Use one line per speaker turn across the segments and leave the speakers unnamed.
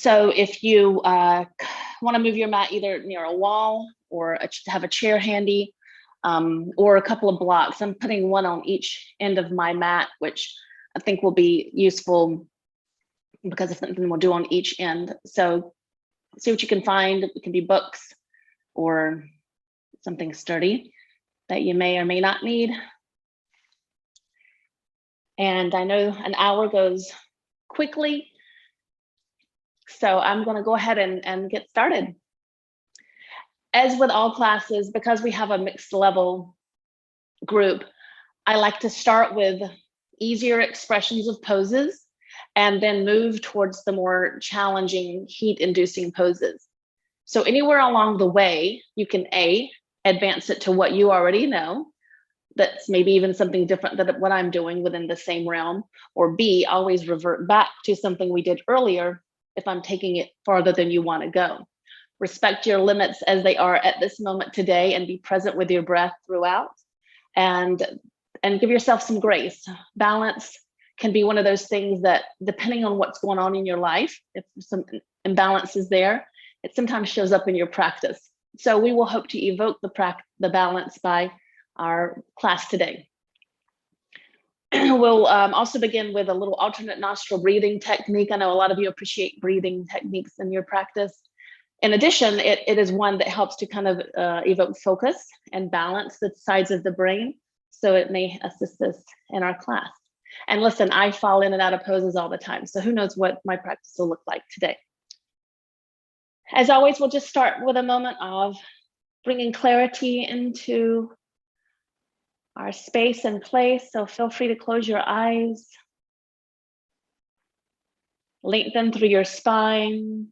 So if you want to move your mat either near a wall or have a chair handy, or a couple of blocks, I'm putting one on each end of my mat, which I think will be useful because of something we'll do on each end. So see what you can find. It can be books or something sturdy that you may or may not need. And I know an hour goes quickly, so I'm going to go ahead and get started. As with all classes, because we have a mixed level group, I like to start with easier expressions of poses and then move towards the more challenging heat-inducing poses. So anywhere along the way, you can A, advance it to what you already know. That's maybe even something different than what I'm doing within the same realm, or B, always revert back to something we did earlier if I'm taking it farther than you want to go. Respect your limits as they are at this moment today and be present with your breath throughout, and give yourself some grace. Balance can be one of those things that, depending on what's going on in your life, if some imbalance is there, it sometimes shows up in your practice. So we will hope to evoke the balance by our class today. We'll also begin with a little alternate nostril breathing technique. I know a lot of you appreciate breathing techniques in your practice. In addition, it is one that helps to kind of evoke focus and balance the sides of the brain. So it may assist us in our class. And listen, I fall in and out of poses all the time, so who knows what my practice will look like today. As always, we'll just start with a moment of bringing clarity into our space and place. So feel free to close your eyes. Lengthen through your spine,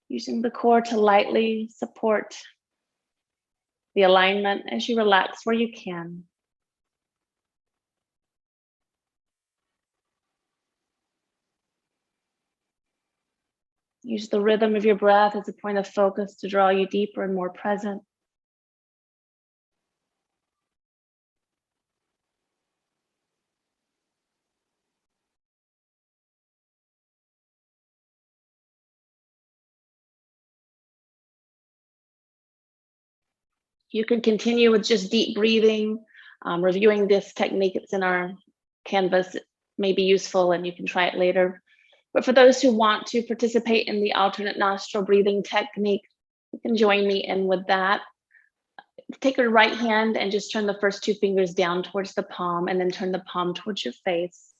using the core to lightly support the alignment as you relax where you can. Use the rhythm of your breath as a point of focus to draw you deeper and more present. You can continue with just deep breathing, reviewing this technique. It's in our Canvas. It may be useful and you can try it later. But for those who want to participate in the alternate nostril breathing technique, you can join me in with that. Take your right hand and just turn the first two fingers down towards the palm, and then turn the palm towards your face.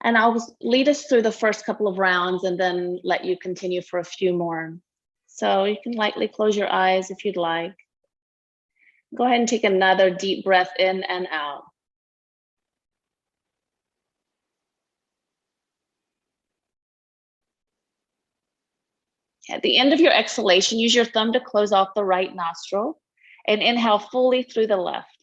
And I'll lead us through the first couple of rounds and then let you continue for a few more. So you can lightly close your eyes if you'd like. Go ahead and take another deep breath in and out. At the end of your exhalation, use your thumb to close off the right nostril and inhale fully through the left.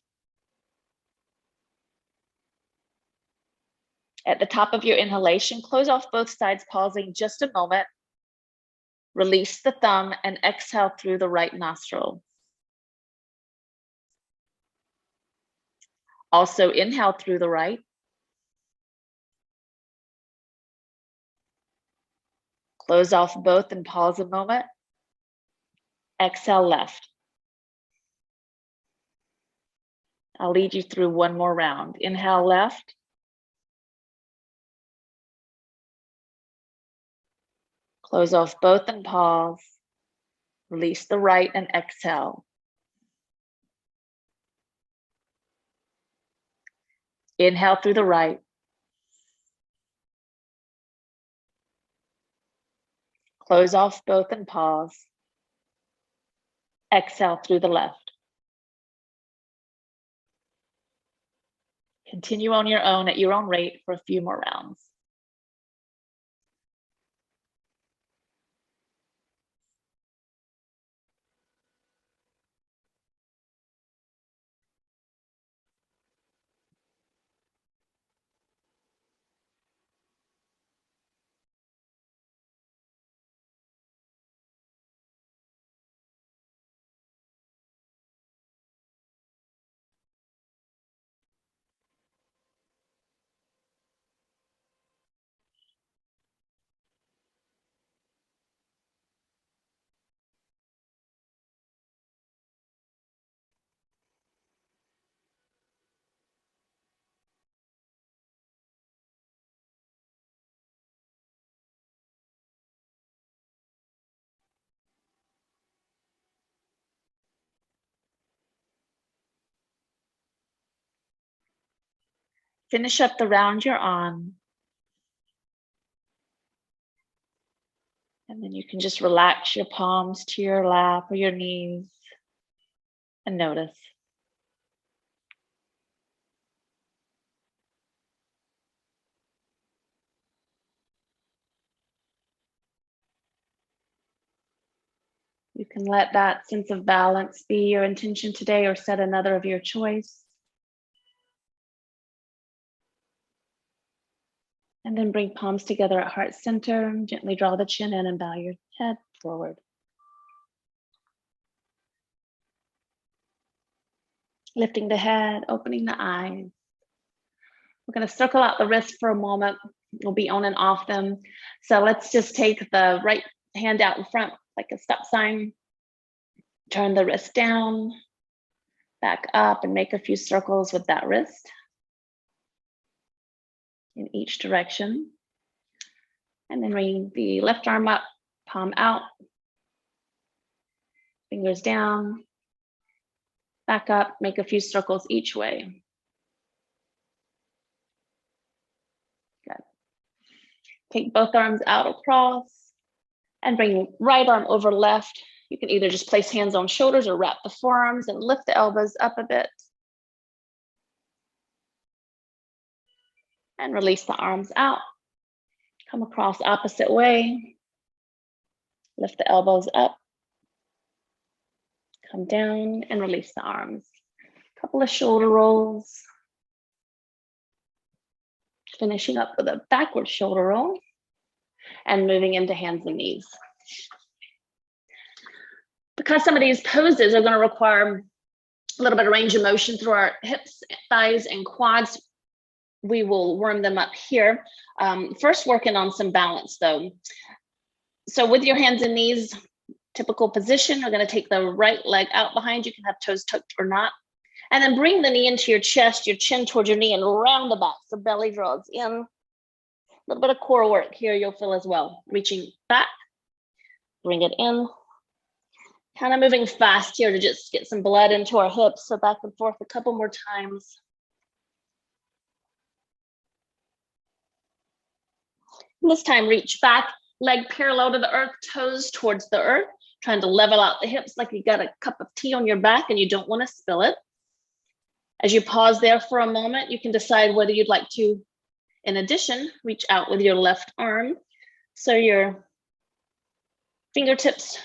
At the top of your inhalation, close off both sides, pausing just a moment. Release the thumb and exhale through the right nostril. Also inhale through the right. Close off both and pause a moment. Exhale left. I'll lead you through one more round. Inhale left. Close off both and pause. Release the right and exhale. Inhale through the right. Close off both and pause. Exhale through the left. Continue on your own at your own rate for a few more rounds. Finish up the round you're on. And then you can just relax your palms to your lap or your knees and notice. You can let that sense of balance be your intention today or set another of your choice. And then bring palms together at heart center. Gently draw the chin in and bow your head forward. Lifting the head, opening the eyes. We're going to circle out the wrists for a moment. We'll be on and off them. So let's just take the right hand out in front like a stop sign. Turn the wrist down, back up, and make a few circles with that wrist in each direction. And then bring the left arm up, palm out, fingers down, back up, make a few circles each way. Good. Take both arms out across and bring right arm over left. You can either just place hands on shoulders or wrap the forearms and lift the elbows up a bit. And release the arms out. Come across opposite way. Lift the elbows up. Come down and release the arms. Couple of shoulder rolls. Finishing up with a backward shoulder roll and moving into hands and knees. Because some of these poses are going to require a little bit of range of motion through our hips, thighs, and quads, we will warm them up here. First, working on some balance though. So with your hands and knees, typical position, we're going to take the right leg out behind. You can have toes tucked or not. And then bring the knee into your chest, your chin towards your knee, and round the back. So belly draws in. A little bit of core work here you'll feel as well. Reaching back, bring it in. Kind of moving fast here to just get some blood into our hips. So back and forth a couple more times. And this time, reach back, leg parallel to the earth, toes towards the earth, trying to level out the hips like you got a cup of tea on your back and you don't want to spill it. As you pause there for a moment, you can decide whether you'd like to, in addition, reach out with your left arm. So your fingertips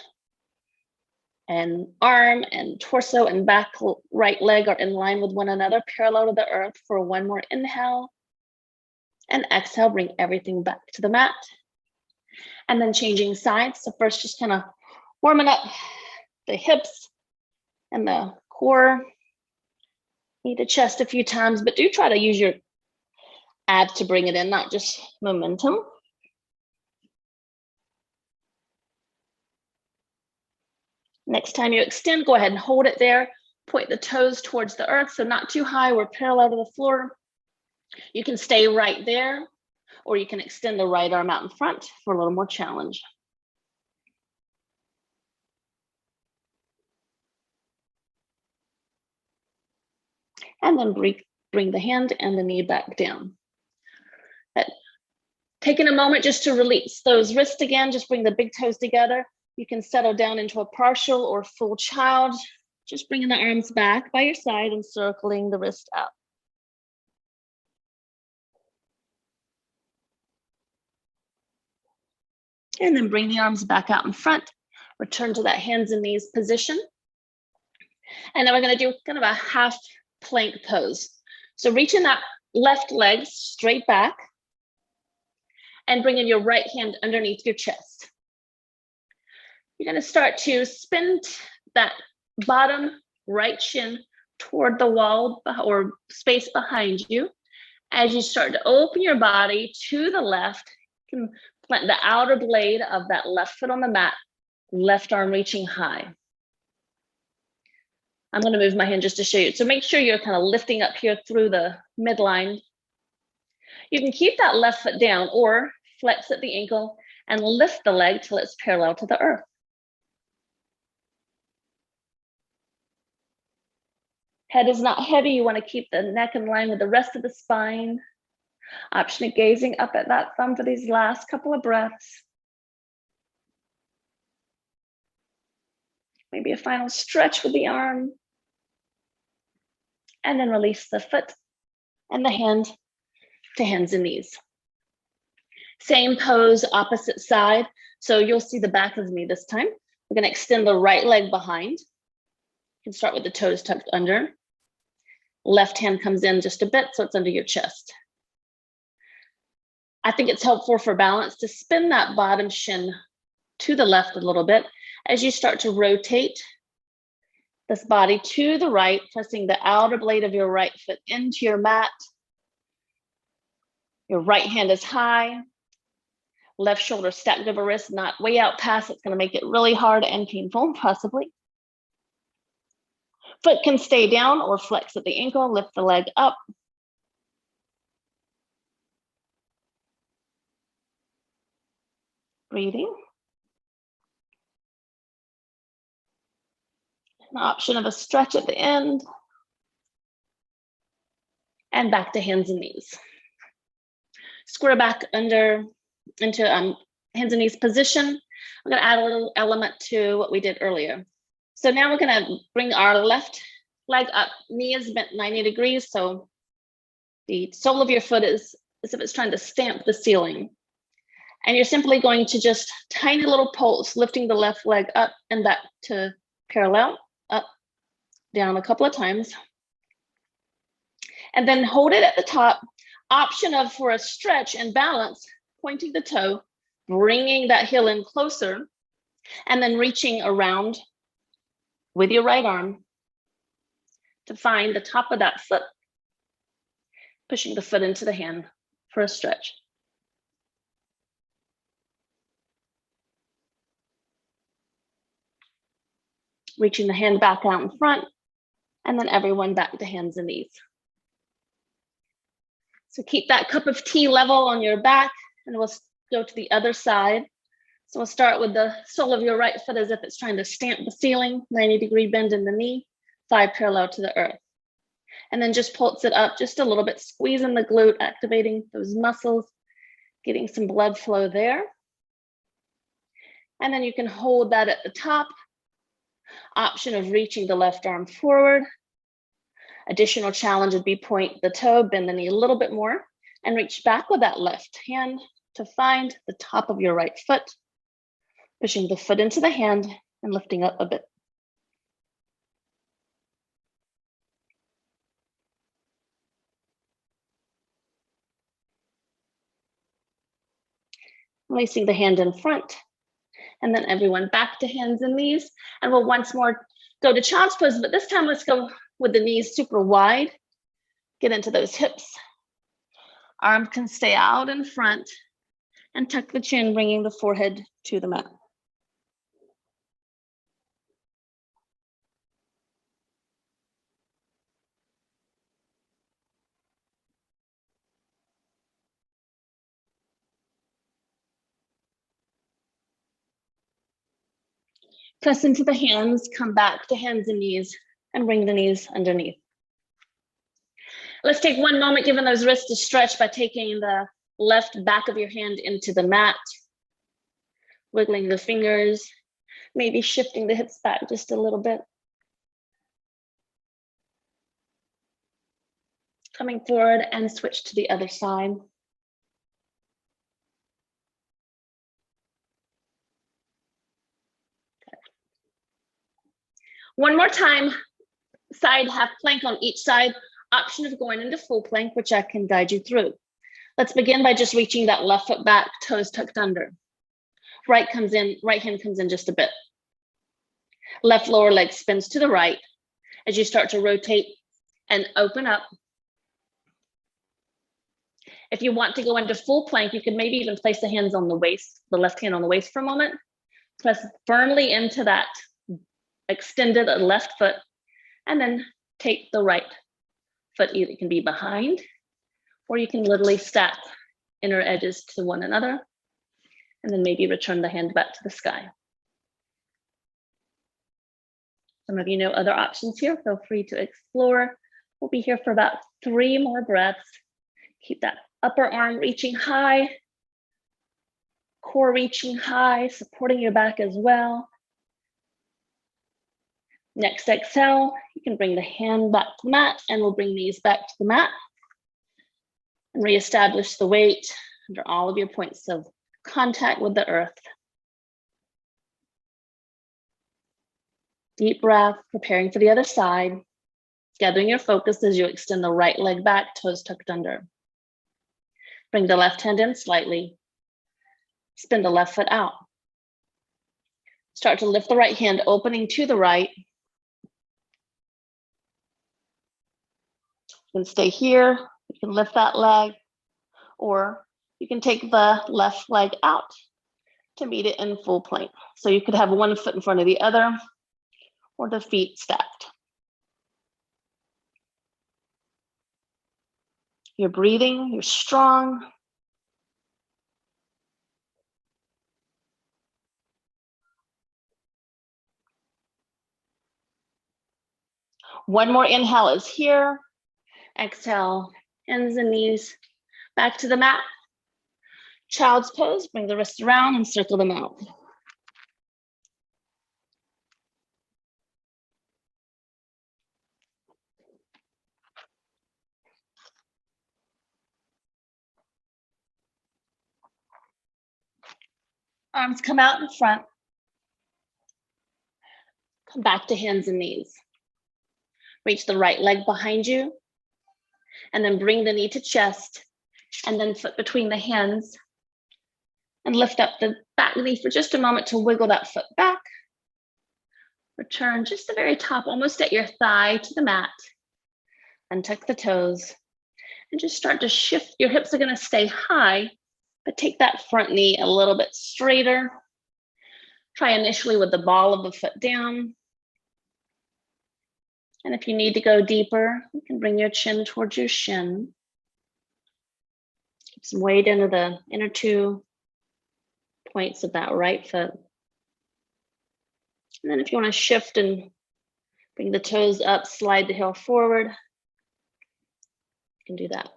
and arm and torso and back right leg are in line with one another, parallel to the earth for one more inhale. And exhale, bring everything back to the mat. And then changing sides. So first, just kind of warming up the hips and the core. Knee to chest a few times, but do try to use your abs to bring it in, not just momentum. Next time you extend, go ahead and hold it there. Point the toes towards the earth, so not too high. We're parallel to the floor. You can stay right there, or you can extend the right arm out in front for a little more challenge. And then bring the hand and the knee back down. Taking a moment just to release those wrists again, just bring the big toes together. You can settle down into a partial or full child, just bringing the arms back by your side and circling the wrist up. And then bring the arms back out in front. Return to that hands and knees position. And then we're going to do kind of a half plank pose. So reaching that left leg straight back and bringing your right hand underneath your chest. You're going to start to spin that bottom right shin toward the wall or space behind you. As you start to open your body to the left, you can plant the outer blade of that left foot on the mat, left arm reaching high. I'm going to move my hand just to show you. So make sure you're kind of lifting up here through the midline. You can keep that left foot down or flex at the ankle and lift the leg till it's parallel to the earth. Head is not heavy. You want to keep the neck in line with the rest of the spine. Option of gazing up at that thumb for these last couple of breaths. Maybe a final stretch with the arm. And then release the foot and the hand to hands and knees. Same pose, opposite side. So you'll see the back of me this time. We're going to extend the right leg behind. You can start with the toes tucked under. Left hand comes in just a bit, so it's under your chest. I think it's helpful for balance to spin that bottom shin to the left a little bit as you start to rotate this body to the right, pressing the outer blade of your right foot into your mat. Your right hand is high. Left shoulder stacked over wrist, not way out past. It's going to make it really hard and painful, possibly. Foot can stay down or flex at the ankle, lift the leg up. Breathing. An option of a stretch at the end. And back to hands and knees. Square back into hands and knees position. I'm going to add a little element to what we did earlier. So now we're going to bring our left leg up. Knee is bent 90 degrees. So the sole of your foot is as if it's trying to stamp the ceiling. And you're simply going to just tiny little pulse, lifting the left leg up and back to parallel, up, down a couple of times. And then hold it at the top. Option of for a stretch and balance, pointing the toe, bringing that heel in closer, and then reaching around with your right arm to find the top of that foot, pushing the foot into the hand for a stretch. Reaching the hand back out in front, and then everyone back to hands and knees. So keep that cup of tea level on your back, and we'll go to the other side. So we'll start with the sole of your right foot as if it's trying to stamp the ceiling, 90-degree bend in the knee, thigh parallel to the earth. And then just pulse it up just a little bit, squeezing the glute, activating those muscles, getting some blood flow there. And then you can hold that at the top. Option of reaching the left arm forward. Additional challenge would be point the toe, bend the knee a little bit more, and reach back with that left hand to find the top of your right foot, pushing the foot into the hand and lifting up a bit. Releasing the hand in front, and then everyone back to hands and knees. And we'll once more go to child's pose, but this time let's go with the knees super wide. Get into those hips. Arms can stay out in front, and tuck the chin, bringing the forehead to the mat. Press into the hands, come back to hands and knees, and bring the knees underneath. Let's take one moment, giving those wrists a stretch by taking the left back of your hand into the mat, wiggling the fingers, maybe shifting the hips back just a little bit. Coming forward and switch to the other side. One more time, side half plank on each side. Option of going into full plank, which I can guide you through. Let's begin by just reaching that left foot back, toes tucked under. Right hand comes in just a bit. Left lower leg spins to the right as you start to rotate and open up. If you want to go into full plank, you can maybe even place the hands on the waist, the left hand on the waist for a moment. Press firmly into that extended left foot, and then take the right foot. Either it can be behind, or you can literally stack inner edges to one another, and then maybe return the hand back to the sky. Some of you know other options here. Feel free to explore. We'll be here for about 3 more breaths. Keep that upper arm reaching high, core reaching high, supporting your back as well. Next exhale, you can bring the hand back to the mat, and we'll bring these back to the mat and reestablish the weight under all of your points of contact with the earth. Deep breath, preparing for the other side. Gathering your focus as you extend the right leg back, toes tucked under. Bring the left hand in slightly. Spin the left foot out. Start to lift the right hand, opening to the right. You can stay here. You can lift that leg, or you can take the left leg out to meet it in full plank. So you could have one foot in front of the other, or the feet stacked. You're breathing, you're strong. One more inhale is here. Exhale, hands and knees back to the mat. Child's pose, bring the wrists around and circle them out. Arms come out in front. Come back to hands and knees. Reach the right leg behind you, and then bring the knee to chest, and then foot between the hands, and lift up the back knee for just a moment to wiggle that foot back. Return just the very top, almost at your thigh, to the mat. Untuck the toes, and just start to shift. Your hips are going to stay high, but take that front knee a little bit straighter. Try initially with the ball of the foot down. And if you need to go deeper, you can bring your chin towards your shin. Keep some weight into the inner 2 points of that right foot. And then if you want to shift and bring the toes up, slide the heel forward, you can do that.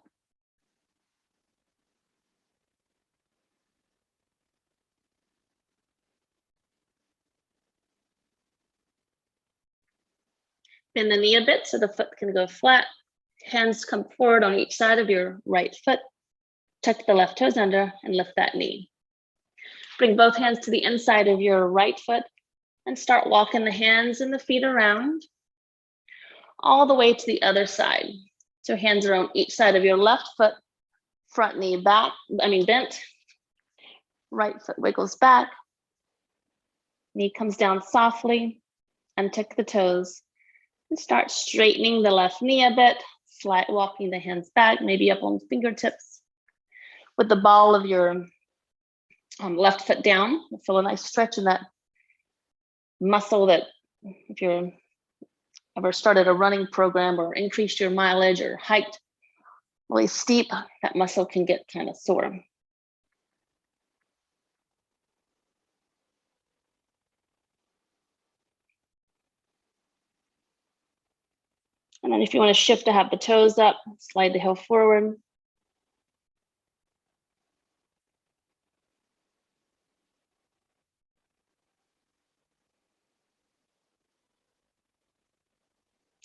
Bend the knee a bit so the foot can go flat. Hands come forward on each side of your right foot. Tuck the left toes under and lift that knee. Bring both hands to the inside of your right foot and start walking the hands and the feet around all the way to the other side. So hands are on each side of your left foot, front knee bent. Right foot wiggles back. Knee comes down softly. Untuck the toes. And start straightening the left knee a bit, walking the hands back, maybe up on fingertips. With the ball of your left foot down, you'll feel a nice stretch in that muscle that if you're ever started a running program or increased your mileage or hiked really steep, that muscle can get kind of sore. And then if you want to shift to have the toes up, slide the heel forward.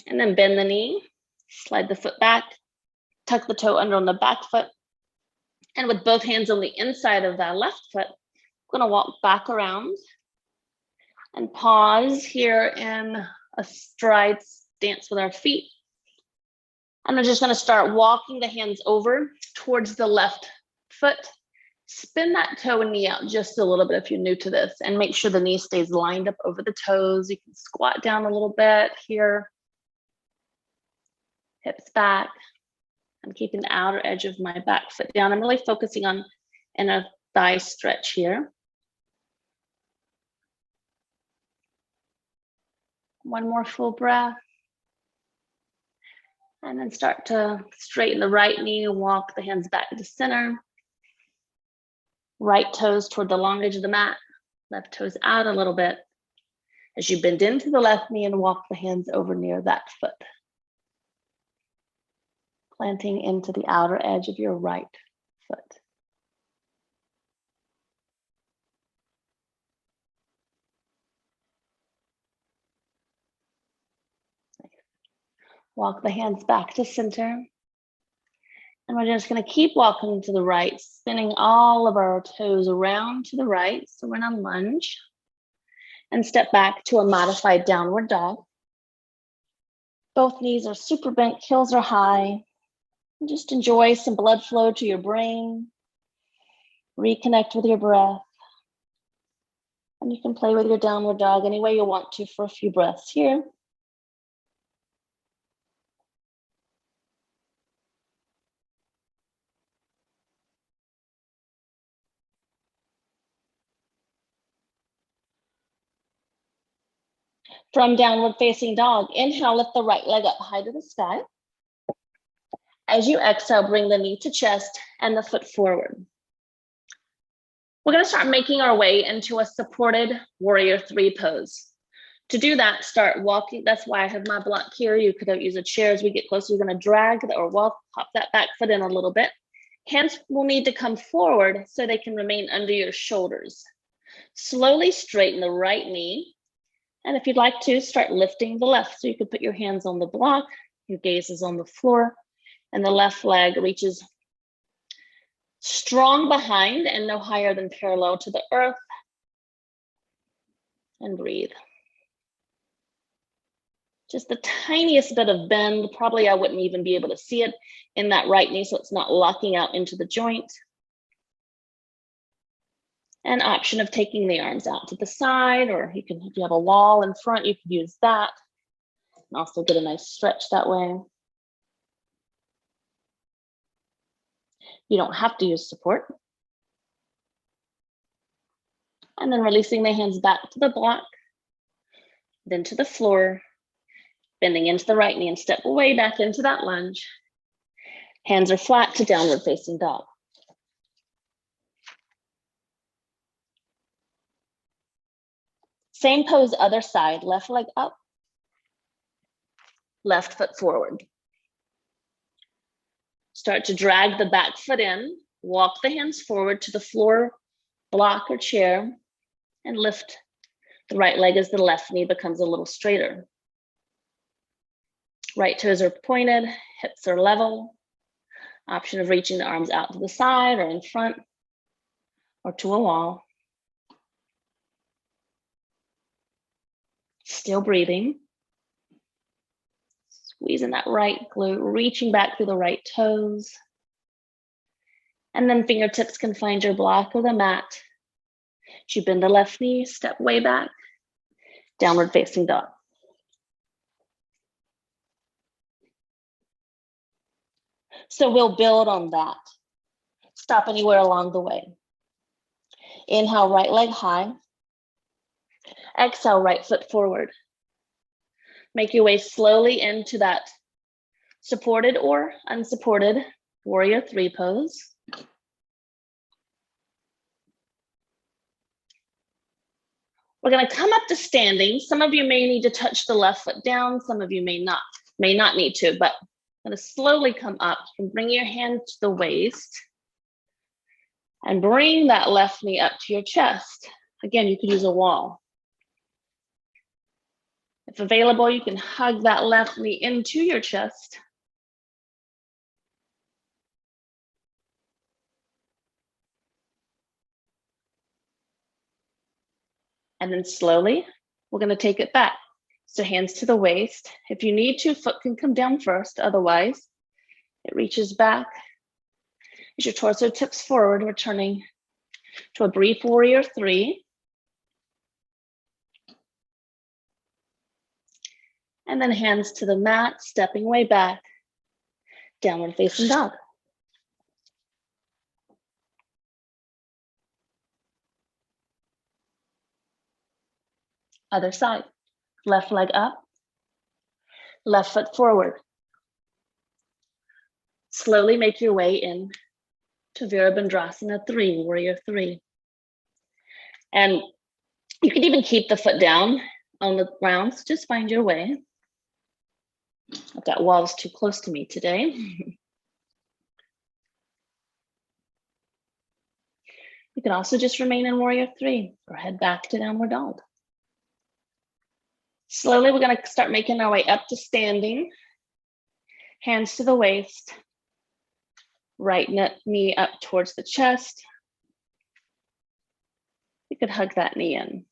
And then bend the knee, slide the foot back, tuck the toe under on the back foot. And with both hands on the inside of that left foot, I'm gonna walk back around and pause here in a stride stance with our feet. I'm just gonna start walking the hands over towards the left foot. Spin that toe and knee out just a little bit if you're new to this, and make sure the knee stays lined up over the toes. You can squat down a little bit here. Hips back. I'm keeping the outer edge of my back foot down. I'm really focusing on inner thigh stretch here. One more full breath. And then start to straighten the right knee, walk the hands back to the center. Right toes toward the long edge of the mat. Left toes out a little bit. As you bend into the left knee and walk the hands over near that foot, planting into the outer edge of your right foot. Walk the hands back to center. And we're just going to keep walking to the right, spinning all of our toes around to the right. So we're in a lunge. And step back to a modified downward dog. Both knees are super bent, heels are high. And just enjoy some blood flow to your brain. Reconnect with your breath. And you can play with your downward dog any way you want to for a few breaths here. From downward facing dog, inhale, lift the right leg up high to the sky. As you exhale, bring the knee to chest and the foot forward. We're going to start making our way into a supported warrior three pose. To do that, start walking. That's why I have my block here. You could use a chair as we get closer. You're going to drag or walk, pop that back foot in a little bit. Hands will need to come forward so they can remain under your shoulders. Slowly straighten the right knee. And if you'd like to, start lifting the left. So you could put your hands on the block, your gaze is on the floor, and the left leg reaches strong behind and no higher than parallel to the earth. And breathe. Just the tiniest bit of bend. Probably I wouldn't even be able to see it in that right knee, so it's not locking out into the joint. An option of taking the arms out to the side, or you can, if you have a wall in front, you could use that. And also get a nice stretch that way. You don't have to use support. And then releasing the hands back to the block, then to the floor, bending into the right knee and step way back into that lunge. Hands are flat to downward facing dog. Same pose, other side, left leg up, left foot forward. Start to drag the back foot in, walk the hands forward to the floor, block or chair, and lift the right leg as the left knee becomes a little straighter. Right toes are pointed, hips are level. Option of reaching the arms out to the side or in front or to a wall. Still breathing. Squeezing that right glute, reaching back through the right toes. And then fingertips can find your block or the mat. As you bend the left knee, step way back, downward facing dog. So we'll build on that. Stop anywhere along the way. Inhale, right leg high. Exhale, right foot forward. Make your way slowly into that supported or unsupported warrior three pose. We're going to come up to standing. Some of you may need to touch the left foot down. Some of you may not need to, but I'm going to slowly come up and bring your hand to the waist and bring that left knee up to your chest. Again, you could use a wall. If available, you can hug that left knee into your chest. And then slowly, we're going to take it back. So hands to the waist. If you need to, foot can come down first. Otherwise, it reaches back. As your torso tips forward, returning to a brief warrior three. And then hands to the mat, stepping way back, downward facing dog. Other side, left leg up, left foot forward. Slowly make your way in to Virabhadrasana 3, warrior 3. And you can even keep the foot down on the ground, so just find your way. I've got walls too close to me today. You can also just remain in warrior 3 or head back to downward dog. Slowly, we're going to start making our way up to standing. Hands to the waist. Right knee up towards the chest. You could hug that knee in.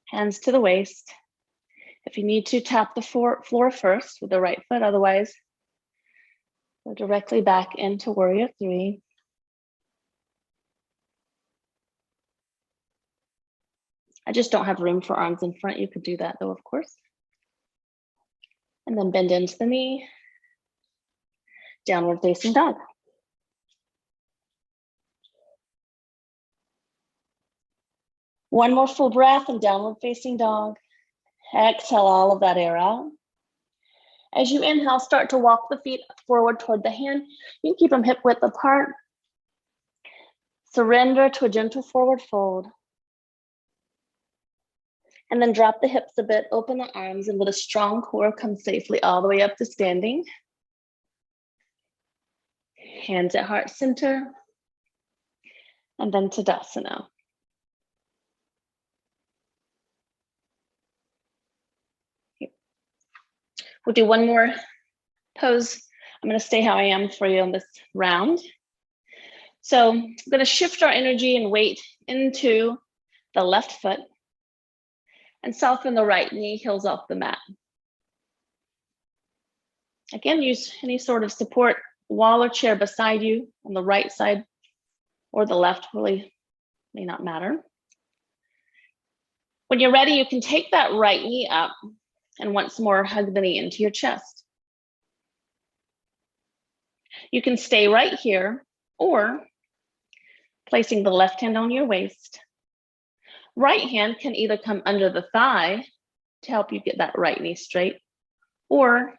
Hands to the waist. If you need to, tap the floor first with the right foot, otherwise, go directly back into warrior 3. I just don't have room for arms in front. You could do that though, of course. And then bend into the knee, downward facing dog. One more full breath and downward facing dog. Exhale all of that air out. As you inhale, start to walk the feet forward toward the hand. You can keep them hip width apart. Surrender to a gentle forward fold. And then drop the hips a bit, open the arms, and with a strong core, come safely all the way up to standing. Hands at heart center. And then Tadasana. We'll do one more pose. I'm going to stay how I am for you on this round. So I'm going to shift our energy and weight into the left foot and soften the right knee, heels off the mat. Again, use any sort of support, wall or chair beside you on the right side or the left, really may not matter. When you're ready, you can take that right knee up and once more hug the knee into your chest. You can stay right here or placing the left hand on your waist. Right hand can either come under the thigh to help you get that right knee straight, or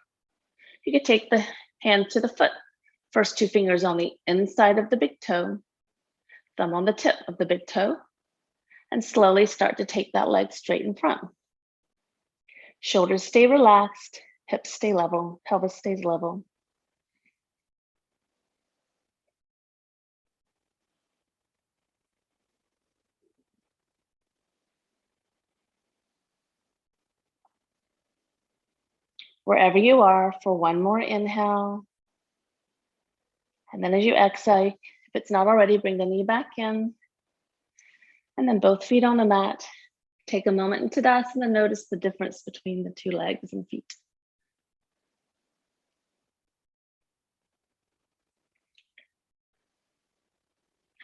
you could take the hand to the foot. First 2 fingers on the inside of the big toe, thumb on the tip of the big toe, and slowly start to take that leg straight in front. Shoulders stay relaxed, hips stay level, pelvis stays level. Wherever you are for one more inhale. And then as you exhale, if it's not already, bring the knee back in. And then both feet on the mat. Take a moment in Tadasana, notice the difference between the 2 legs and feet.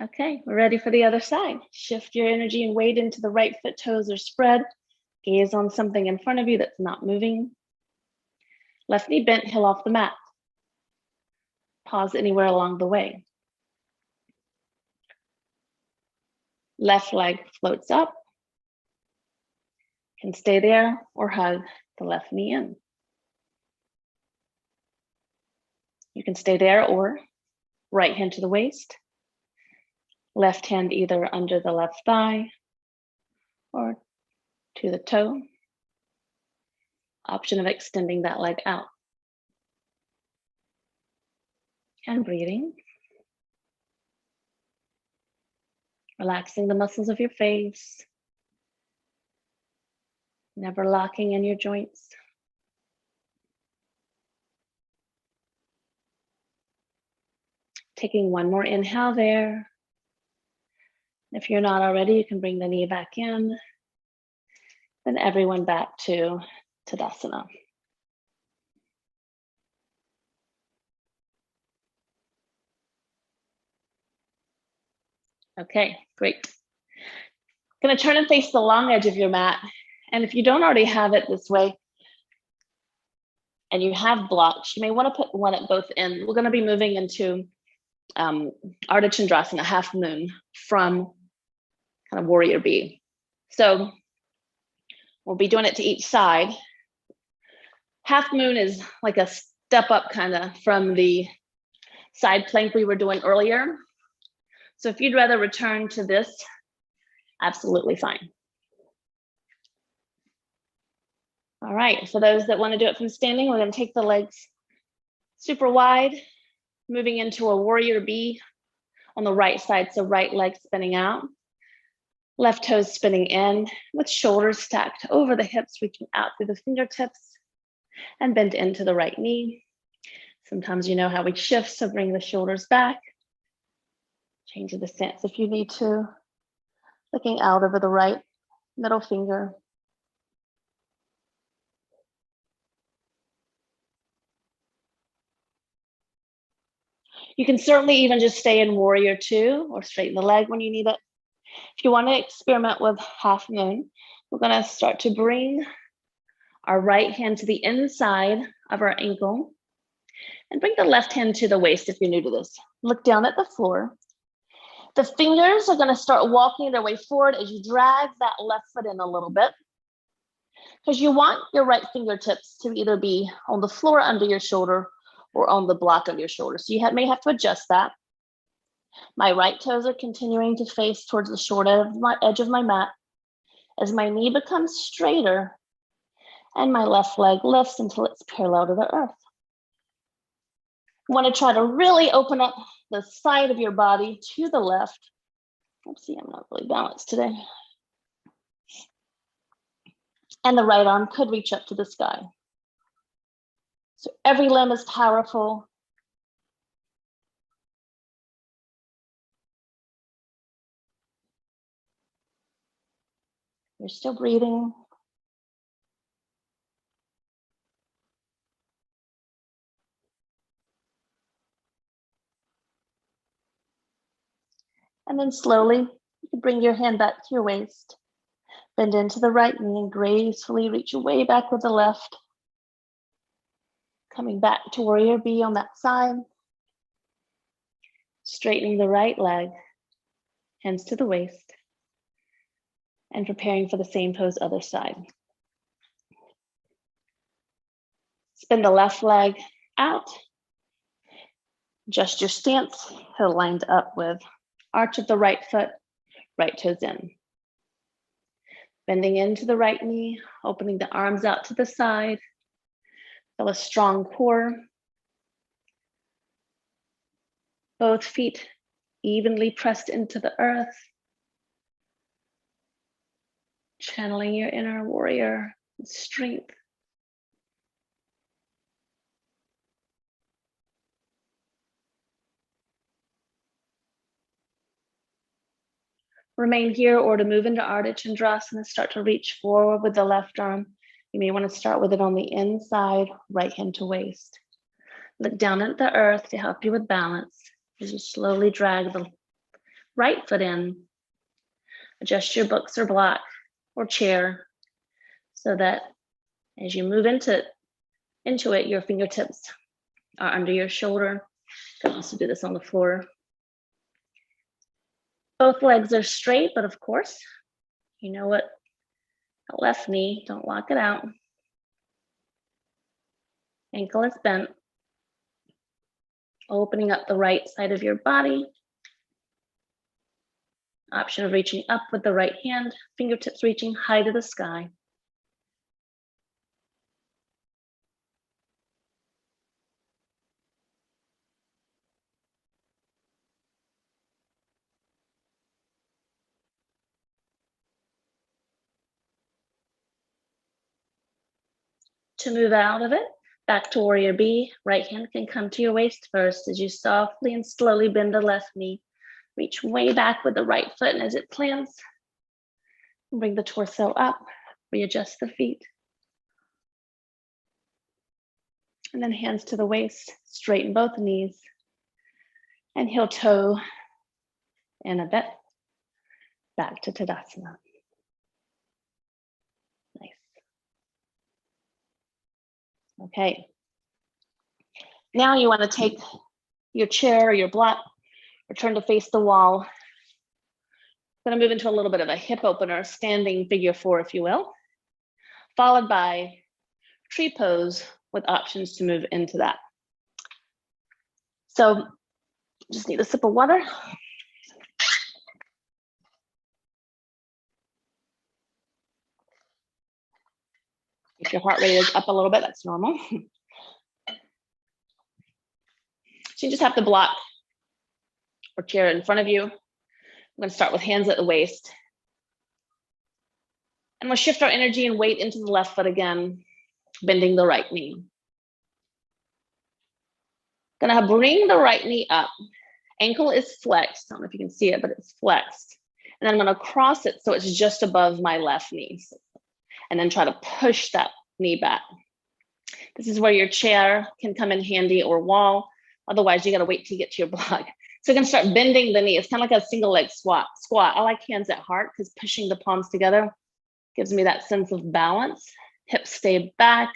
Okay, we're ready for the other side. Shift your energy and weight into the right foot, toes are spread. Gaze on something in front of you that's not moving. Left knee bent, heel off the mat. Pause anywhere along the way. Left leg floats up. Can stay there or hug the left knee in. You can stay there or right hand to the waist. Left hand either under the left thigh or to the toe. Option of extending that leg out. And breathing. Relaxing the muscles of your face. Never locking in your joints. Taking one more inhale there. If you're not already, you can bring the knee back in. Then everyone back to Tadasana. Okay, great. Gonna turn and face the long edge of your mat. And if you don't already have it this way, and you have blocks, you may want to put one at both ends. We're gonna be moving into Ardha Chandrasana, half moon, from kind of warrior B. So we'll be doing it to each side. Half moon is like a step up kind of from the side plank we were doing earlier. So if you'd rather return to this, absolutely fine. All right, for those that want to do it from standing, we're going to take the legs super wide, moving into a warrior bee on the right side. So right leg spinning out, left toes spinning in with shoulders stacked over the hips, reaching out through the fingertips and bend into the right knee. Sometimes you know how we shift, so bring the shoulders back. Change the stance if you need to. Looking out over the right middle finger. You can certainly even just stay in warrior two or straighten the leg when you need it. If you want to experiment with half moon, we're going to start to bring our right hand to the inside of our ankle and bring the left hand to the waist if you're new to this. Look down at the floor. The fingers are going to start walking their way forward as you drag that left foot in a little bit, because you want your right fingertips to either be on the floor under your shoulder or on the block of your shoulder. So you may have to adjust that. My right toes are continuing to face towards the short edge of my mat as my knee becomes straighter and my left leg lifts until it's parallel to the earth. You want to try to really open up the side of your body to the left. Oopsie, I'm not really balanced today. And the right arm could reach up to the sky. So every limb is powerful. You're still breathing. And then slowly, you can bring your hand back to your waist. Bend into the right knee and gracefully reach way back with the left. Coming back to warrior bee on that side. Straightening the right leg, hands to the waist. And preparing for the same pose other side. Spin the left leg out. Adjust your stance, heel lined up with arch of the right foot, right toes in. Bending into the right knee, opening the arms out to the side. Feel a strong core. Both feet evenly pressed into the earth. Channeling your inner warrior with strength. Remain here, or to move into Ardha Chandrasana, start to reach forward with the left arm. You may want to start with it on the inside, right hand to waist. Look down at the earth to help you with balance as you slowly drag the right foot in. Adjust your books or block or chair so that as you move into it, your fingertips are under your shoulder. You can also do this on the floor. Both legs are straight, but of course, you know what? The left knee, don't lock it out. Ankle is bent. Opening up the right side of your body. Option of reaching up with the right hand, fingertips reaching high to the sky. To move out of it, back to warrior bee, right hand can come to your waist first as you softly and slowly bend the left knee. Reach way back with the right foot, and as it plants, bring the torso up, readjust the feet. And then hands to the waist, straighten both knees, and heel toe in a bit, back to Tadasana. Nice. Okay. Now you want to take your chair or your block, or turn to face the wall. I'm going to move into a little bit of a hip opener, standing figure four, if you will, followed by tree pose with options to move into that. So just need a sip of water. If your heart rate is up a little bit, that's normal. So you just have to block or chair in front of you. I'm going to start with hands at the waist. And we'll shift our energy and weight into the left foot again, bending the right knee. Gonna bring the right knee up. Ankle is flexed. I don't know if you can see it, but it's flexed. And then I'm gonna cross it so it's just above my left knee. And then try to push that knee back. This is where your chair can come in handy or wall. Otherwise, you gotta wait till you get to your block. So you're gonna start bending the knee. It's kind of like a single leg squat. I like hands at heart because pushing the palms together gives me that sense of balance. Hips stay back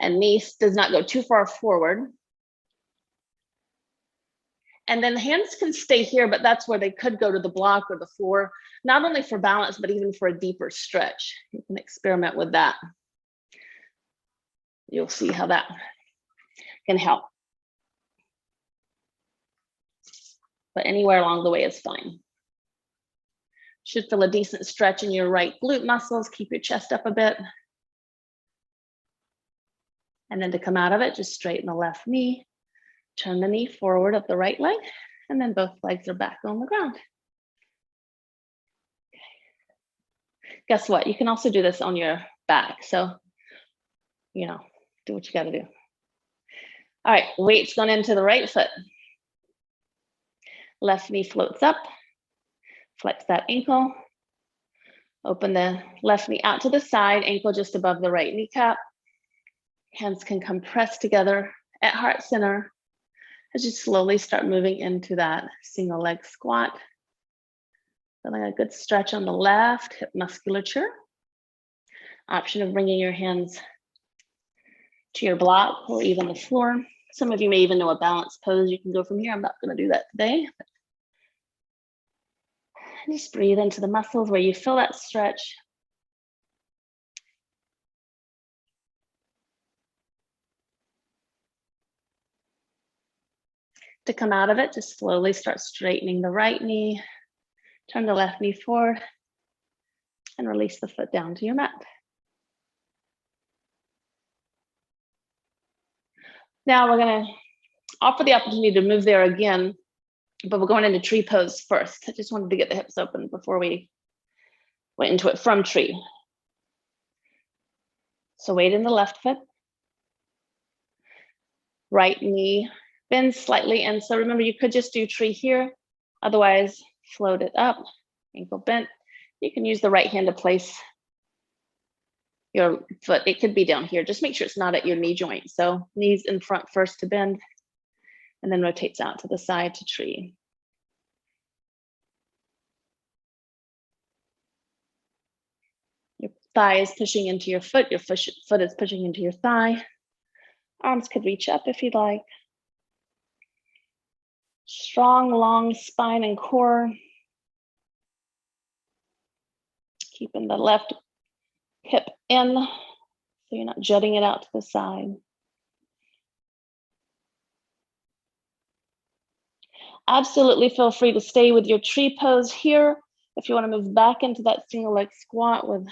and knee does not go too far forward. And then hands can stay here, but that's where they could go to the block or the floor, not only for balance, but even for a deeper stretch. You can experiment with that. You'll see how that can help. But anywhere along the way is fine. Should feel a decent stretch in your right glute muscles. Keep your chest up a bit. And then to come out of it, just straighten the left knee, turn the knee forward of the right leg, and then both legs are back on the ground. Okay. Guess what? You can also do this on your back. So, you know, do what you got to do. All right, weight's going into the right foot. Left knee floats up. Flex that ankle. Open the left knee out to the side, ankle just above the right kneecap. Hands can come pressed together at heart center as you slowly start moving into that single leg squat. Feeling a good stretch on the left hip musculature. Option of bringing your hands to your block or even the floor. Some of you may even know a balance pose. You can go from here. I'm not going to do that today. Just breathe into the muscles where you feel that stretch. To come out of it, just slowly start straightening the right knee, turn the left knee forward, and release the foot down to your mat. Now we're gonna offer the opportunity to move there again, but we're going into tree pose first. I just wanted to get the hips open before we went into it from tree. So weight in the left foot. Right knee bends slightly. And so remember, you could just do tree here. Otherwise, float it up, ankle bent. You can use the right hand to place your foot. It could be down here. Just make sure it's not at your knee joint. So knees in front first to bend, and then rotates out to the side to tree. Your thigh is pushing into your foot. Your foot is pushing into your thigh. Arms could reach up if you'd like. Strong, long spine and core. Keeping the left hip in, so you're not jutting it out to the side. Absolutely feel free to stay with your tree pose here. If you want to move back into that single leg squat with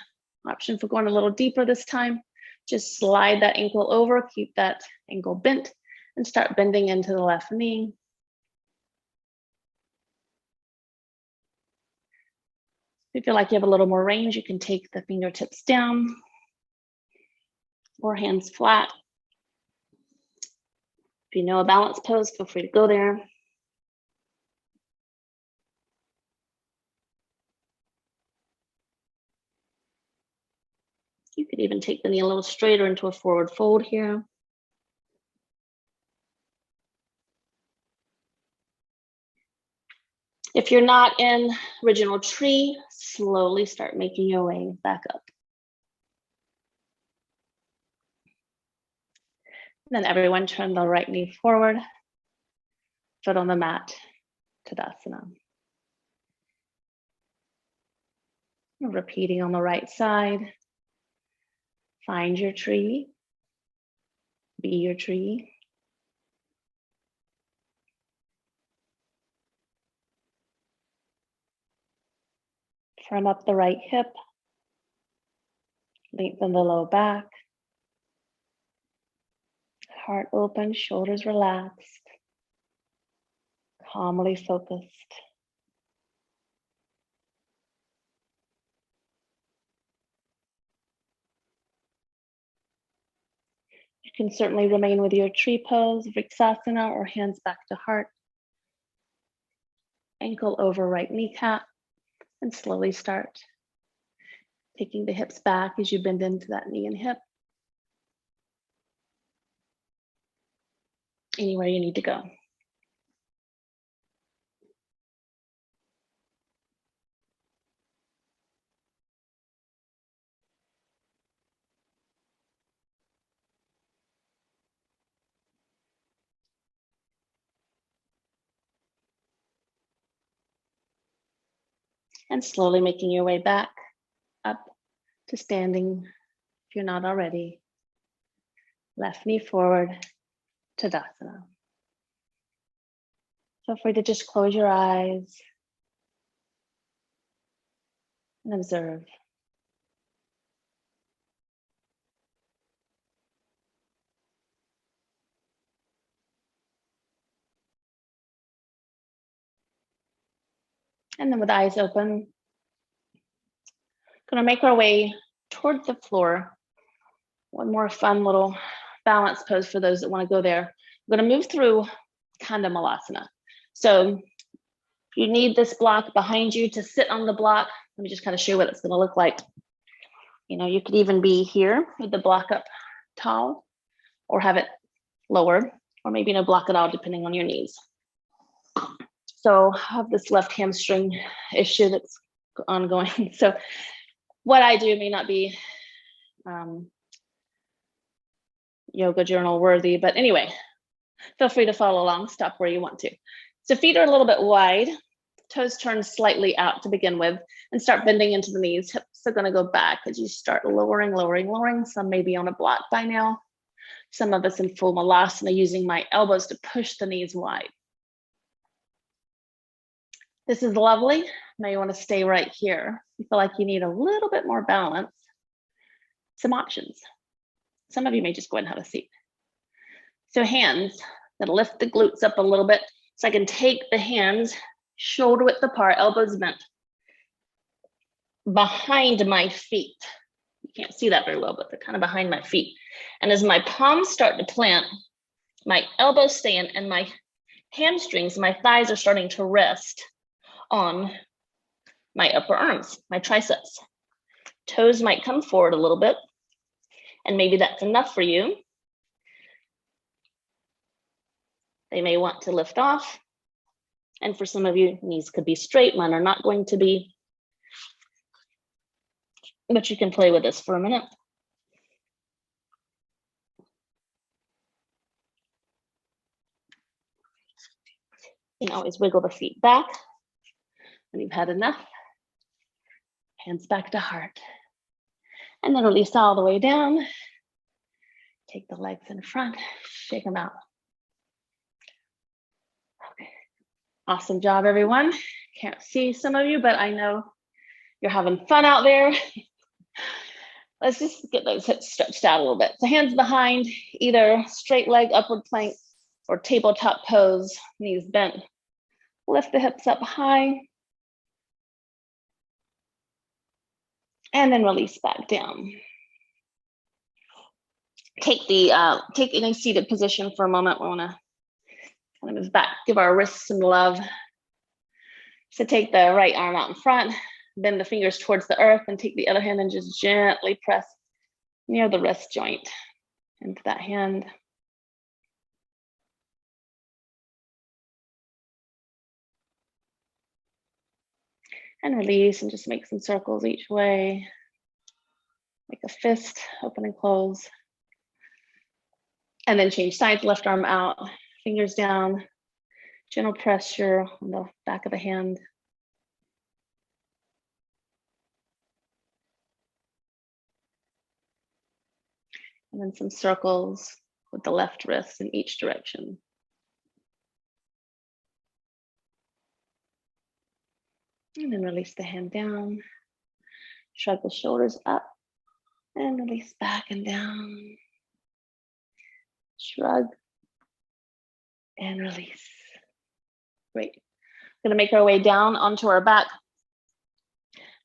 option for going a little deeper this time, just slide that ankle over, keep that ankle bent, and start bending into the left knee. If you feel like you have a little more range, you can take the fingertips down or hands flat. If you know a balance pose, feel free to go there. You could even take the knee a little straighter into a forward fold here. If you're not in original tree, slowly start making your way back up. And then everyone turn the right knee forward, foot on the mat, Tadasana. Repeating on the right side. Find your tree, be your tree. Firm up the right hip. Lengthen the low back. Heart open, shoulders relaxed. Calmly focused. You can certainly remain with your tree pose, Vrksasana, or hands back to heart. Ankle over right kneecap, and slowly start taking the hips back as you bend into that knee and hip. Anywhere you need to go. And slowly making your way back up to standing if you're not already. Left knee forward, Tadasana. Feel free to just close your eyes and observe. And then with eyes open, gonna make our way towards the floor. One more fun little balance pose for those that wanna go there. I'm gonna move through Kanda Malasana. So you need this block behind you to sit on the block. Let me just kind of show you what it's gonna look like. You know, you could even be here with the block up tall or have it lower, or maybe no block at all, depending on your needs. So I have this left hamstring issue that's ongoing. So what I do may not be yoga journal worthy, but anyway, feel free to follow along, stop where you want to. So feet are a little bit wide, toes turn slightly out to begin with, and start bending into the knees. Hips are gonna go back as you start lowering. Some may be on a block by now. Some of us in full Malasana using my elbows to push the knees wide. This is lovely. Now you want to stay right here. You feel like you need a little bit more balance. Some options. Some of you may just go ahead and have a seat. So hands, gonna lift the glutes up a little bit so I can take the hands shoulder width apart, elbows bent, behind my feet. You can't see that very well, but they're kind of behind my feet. And as my palms start to plant, my elbows stay in and my hamstrings, my thighs are starting to rest on my upper arms, my triceps. Toes might come forward a little bit, and maybe that's enough for you. They may want to lift off. And for some of you, knees could be straight, mine are not going to be. But you can play with this for a minute. You can always wiggle the feet back when you've had enough. Hands back to heart. And then release all the way down. Take the legs in front, shake them out. Okay. Awesome job, everyone. Can't see some of you, but I know you're having fun out there. Let's just get those hips stretched out a little bit. So hands behind, either straight leg, upward plank, or tabletop pose, knees bent. Lift the hips up high. And then release back down. Take in a seated position for a moment. We wanna kind of move back, give our wrists some love. So take the right arm out in front, bend the fingers towards the earth, and take the other hand and just gently press near the wrist joint into that hand. And release and just make some circles each way. Make a fist, open and close. And then change sides, left arm out, fingers down, gentle pressure on the back of the hand. And then some circles with the left wrist in each direction. And then release the hand down, shrug the shoulders up. And release back and down. Shrug and release. Great. We're gonna make our way down onto our back.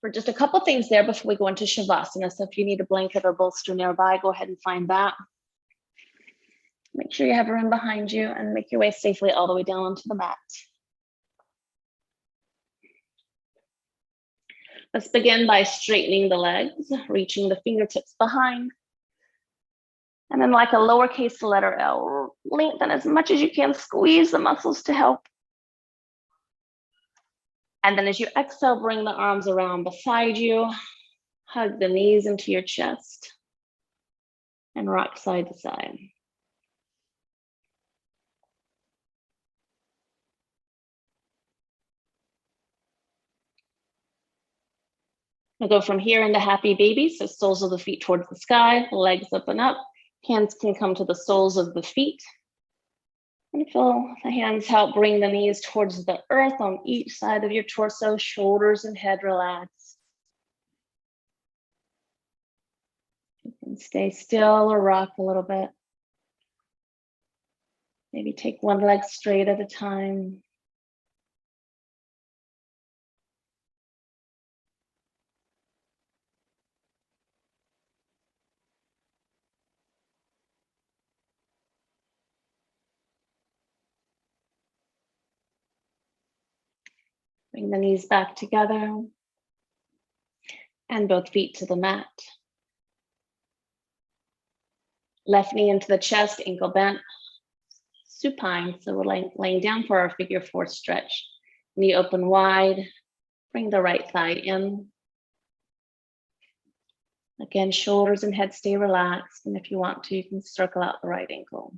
For just a couple things there before we go into Shavasana. So if you need a blanket or bolster nearby, go ahead and find that. Make sure you have room behind you and make your way safely all the way down onto the mat. Let's begin by straightening the legs, reaching the fingertips behind. And then like a lowercase letter L, lengthen as much as you can, squeeze the muscles to help. And then as you exhale, bring the arms around beside you, hug the knees into your chest, and rock side to side. We'll go from here into happy baby. So soles of the feet towards the sky, legs up and up. Hands can come to the soles of the feet. And feel the hands help bring the knees towards the earth on each side of your torso, shoulders and head relaxed. You can stay still or rock a little bit. Maybe take one leg straight at a time. Bring the knees back together and both feet to the mat. Left knee into the chest, ankle bent, supine. So we're laying down for our figure four stretch. Knee open wide, bring the right thigh in. Again, shoulders and head stay relaxed. And if you want to, you can circle out the right ankle.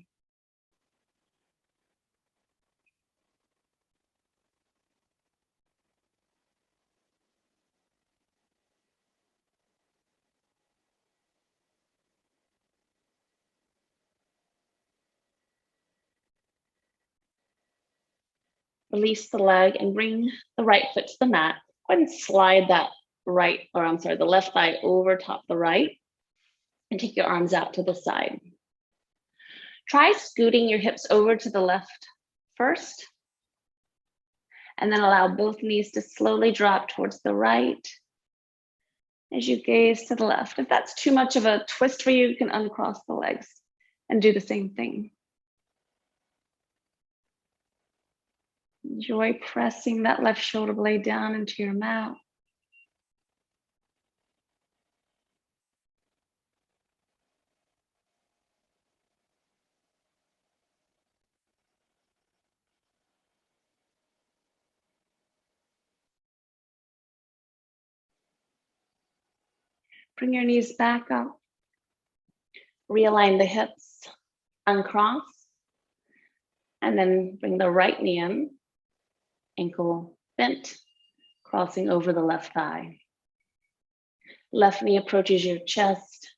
Release the leg and bring the right foot to the mat. Go ahead and slide that the left thigh over top the right and take your arms out to the side. Try scooting your hips over to the left first, and then allow both knees to slowly drop towards the right as you gaze to the left. If that's too much of a twist for you, you can uncross the legs and do the same thing. Enjoy pressing that left shoulder blade down into your mat. Bring your knees back up. Realign the hips, uncross, and then bring the right knee in, ankle bent, crossing over the left thigh. Left knee approaches your chest,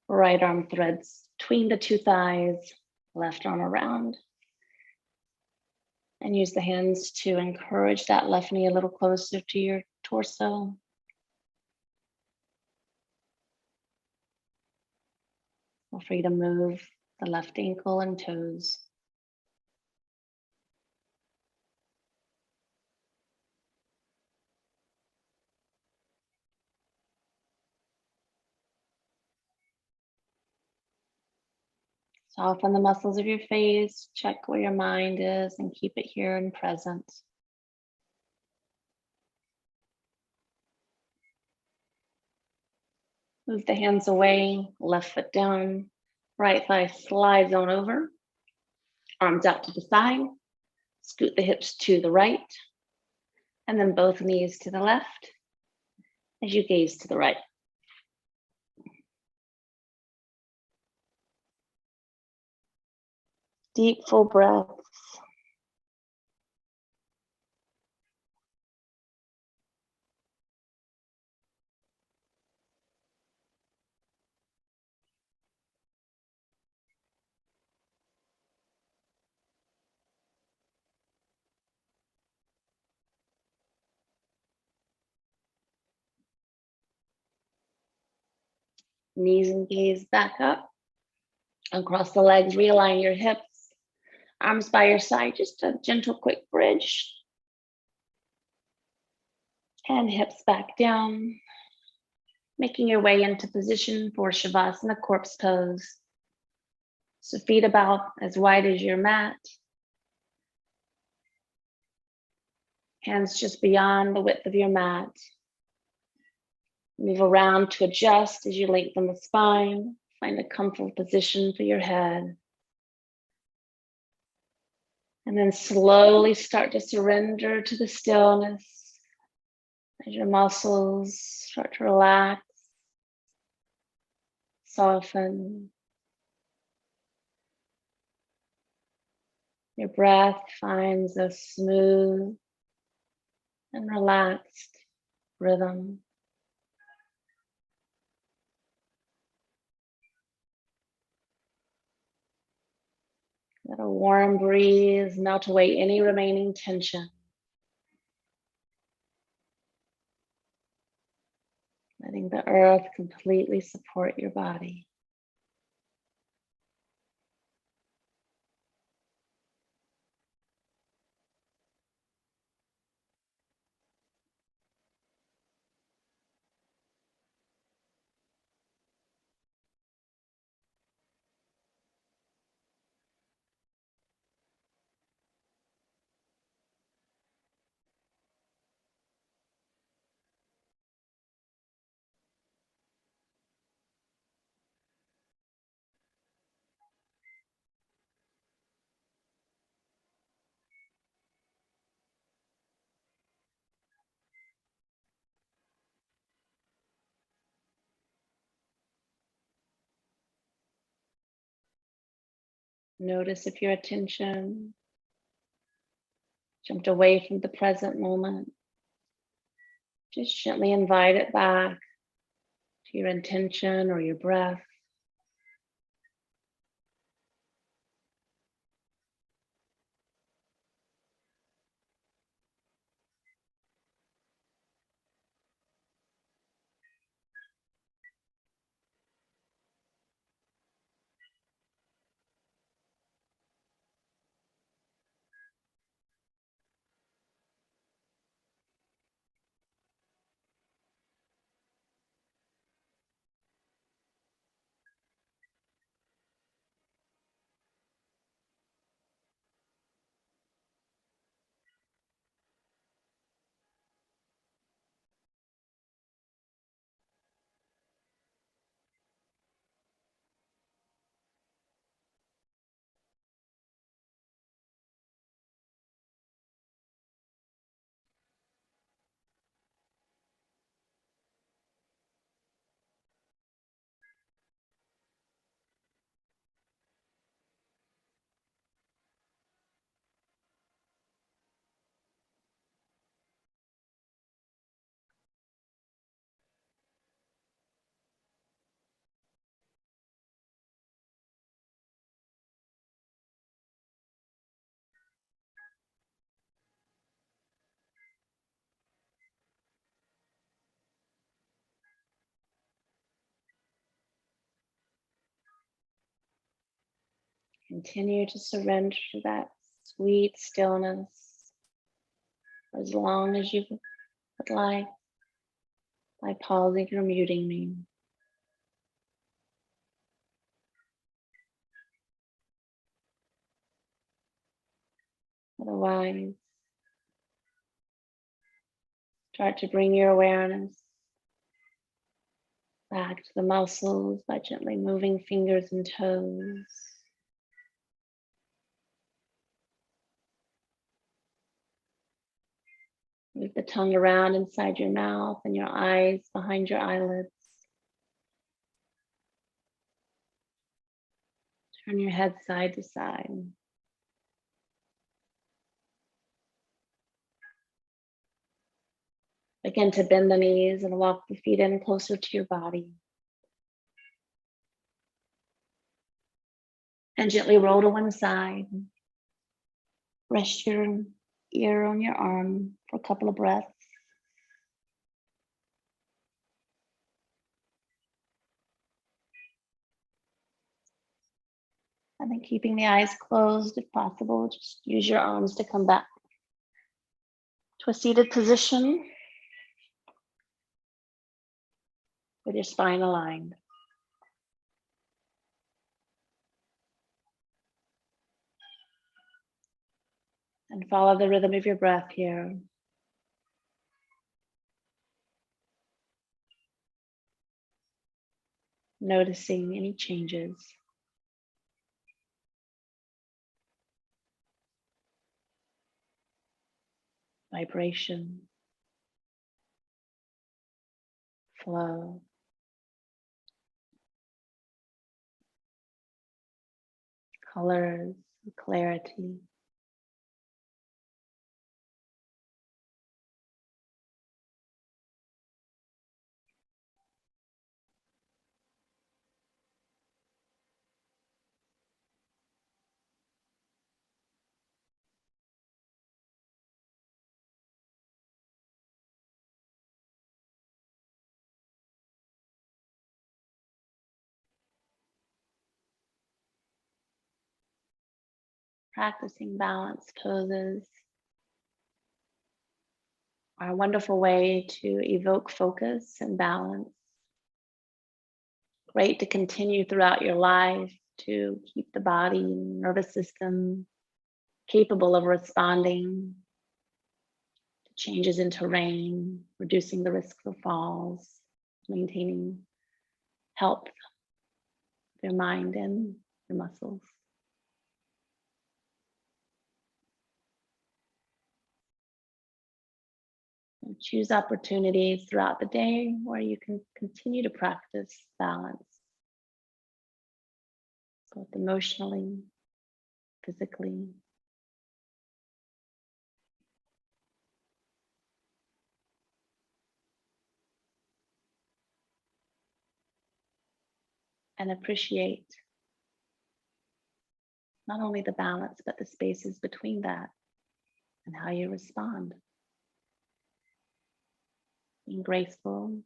right arm threads between the two thighs, left arm around. And use the hands to encourage that left knee a little closer to your torso. Feel free to move the left ankle and toes. Soften the muscles of your face, check where your mind is, and keep it here and present. Move the hands away, left foot down, right thigh slides on over, arms out to the side, scoot the hips to the right, and then both knees to the left as you gaze to the right. Deep, full breaths. Knees and gaze back up. Across the legs, realign your hips. Arms by your side, just a gentle, quick bridge. And hips back down. Making your way into position for Shavasana, corpse pose. So feet about as wide as your mat. Hands just beyond the width of your mat. Move around to adjust as you lengthen the spine. Find a comfortable position for your head. And then slowly start to surrender to the stillness as your muscles start to relax, soften. Your breath finds a smooth and relaxed rhythm. Let a warm breeze melt away any remaining tension. Letting the earth completely support your body. Notice if your attention jumped away from the present moment. Just gently invite it back to your intention or your breath. Continue to surrender to that sweet stillness as long as you would like by pausing or muting me. Otherwise, start to bring your awareness back to the muscles by gently moving fingers and toes. Move the tongue around inside your mouth and your eyes behind your eyelids. Turn your head side to side. Begin to bend the knees and walk the feet in closer to your body. And gently roll to one side. Rest your ear on your arm for a couple of breaths. And then keeping the eyes closed if possible, just use your arms to come back to a seated position with your spine aligned. And follow the rhythm of your breath here. Noticing any changes. Vibration. Flow. Colors, clarity. Practicing balance poses are a wonderful way to evoke focus and balance. Great to continue throughout your life to keep the body and nervous system capable of responding to changes in terrain, reducing the risk of falls, maintaining health of your mind and your muscles. And choose opportunities throughout the day where you can continue to practice balance, both emotionally, physically. And appreciate not only the balance, but the spaces between that and how you respond. Being graceful,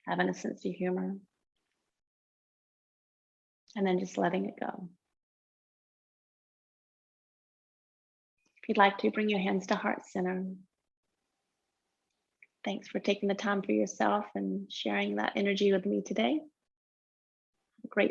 having a sense of humor, and then just letting it go. If you'd like to, bring your hands to heart center. Thanks for taking the time for yourself and sharing that energy with me today.